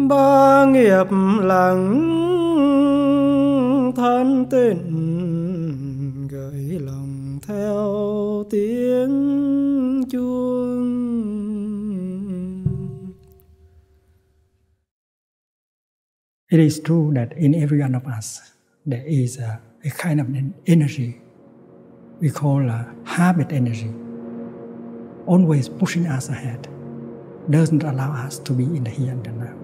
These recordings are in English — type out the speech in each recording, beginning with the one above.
ba nghiệp lặng than tịnh, gửi lòng theo tiếng chuông. It is true that in every one of us there is a kind of an energy we call a habit energy, always pushing us ahead, doesn't allow us to be in the here and the now.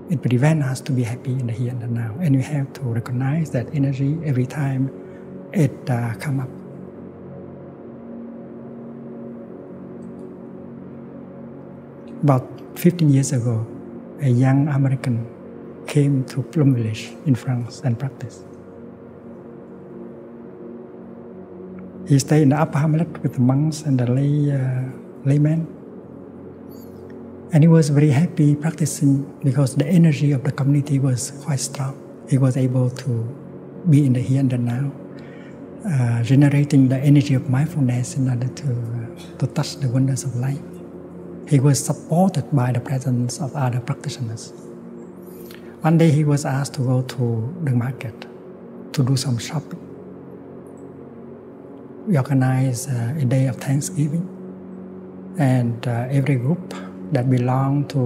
It prevents us to be happy in the here and the now, and we have to recognize that energy every time it comes up. About 15 years ago, a young American came to Plum village in France and practiced. He stayed in the upper hamlet with the monks and the laymen. And he was very happy practicing because the energy of the community was quite strong. He was able to be in the here and the now, generating the energy of mindfulness in order to touch the wonders of life. He was supported by the presence of other practitioners. One day he was asked to go to the market to do some shopping. We organized a day of Thanksgiving, and every group that belonged to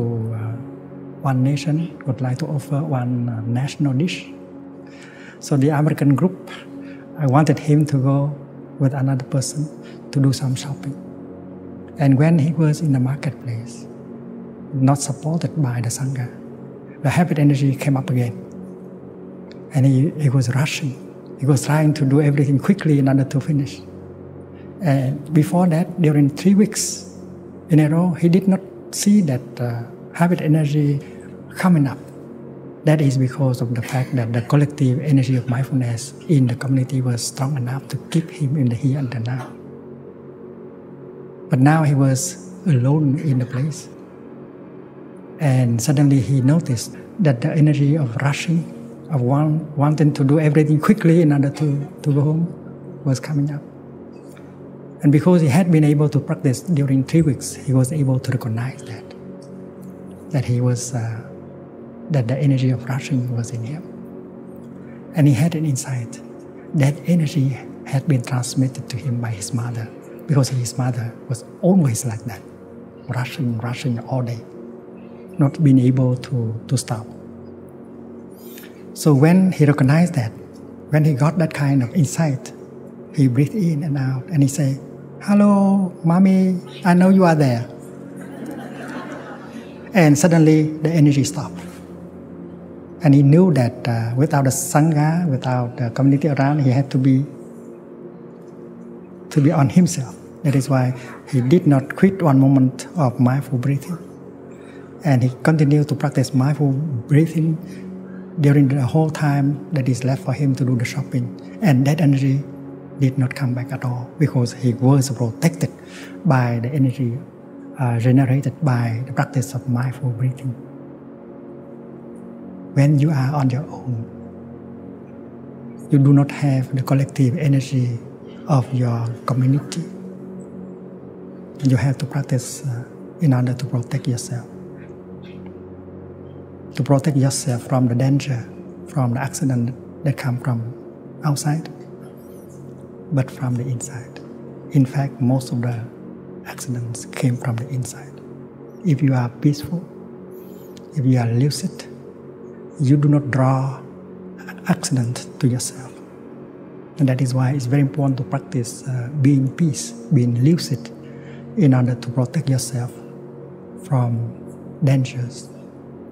one nation would like to offer one national dish. So the American group, I wanted him to go with another person to do some shopping. And when he was in the marketplace, not supported by the Sangha, the habit energy came up again. And he was rushing. He was trying to do everything quickly in order to finish. And before that, during 3 weeks in a row, he did not see that habit energy coming up. That is because of the fact that the collective energy of mindfulness in the community was strong enough to keep him in the here and the now. But now he was alone in the place. And suddenly he noticed that the energy of rushing, of wanting to do everything quickly in order to go home was coming up. And because he had been able to practice during 3 weeks, he was able to recognize that he was, that the energy of rushing was in him. And he had an insight. That energy had been transmitted to him by his mother, because his mother was always like that, rushing all day, not being able to stop. So when he recognized that, when he got that kind of insight, he breathed in and out, and he said, "Hello, mommy, I know you are there." And suddenly the energy stopped. And he knew that without the Sangha, without the community around, he had to be on himself. That is why he did not quit one moment of mindful breathing. And he continued to practice mindful breathing during the whole time that is left for him to do the shopping. And that energy did not come back at all, because he was protected by the energy generated by the practice of mindful breathing. When you are on your own, you do not have the collective energy of your community. You have to practice in order to protect yourself. To protect yourself from the danger, from the accident that come from outside, but from the inside. In fact, most of the accidents came from the inside. If you are peaceful, if you are lucid, you do not draw accident to yourself. And that is why it's very important to practice being peace, being lucid, in order to protect yourself from dangers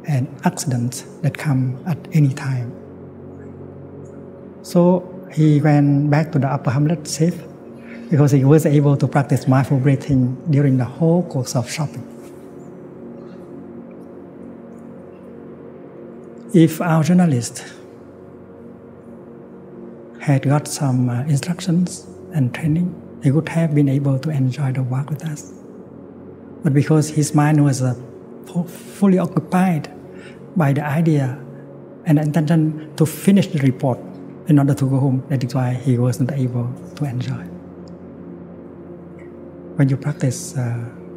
and accidents that come at any time. So he went back to the upper hamlet safe, because he was able to practice mindful breathing during the whole course of shopping. If our journalist had got some instructions and training, he would have been able to enjoy the work with us. But because his mind was fully occupied by the idea and the intention to finish the report in order to go home, that is why he wasn't able to enjoy. When you practice,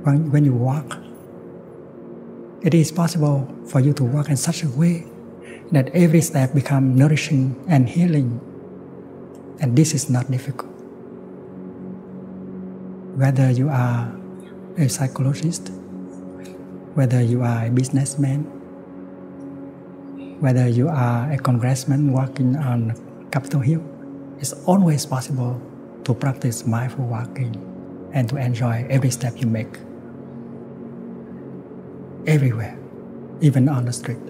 when you walk, It is possible for you to walk in such a way that every step becomes nourishing and healing. And this is not difficult. Whether you are a psychologist, whether you are a businessman, whether you are a congressman walking on Capitol Hill, it's always possible to practice mindful walking and to enjoy every step you make. Everywhere, even on the street.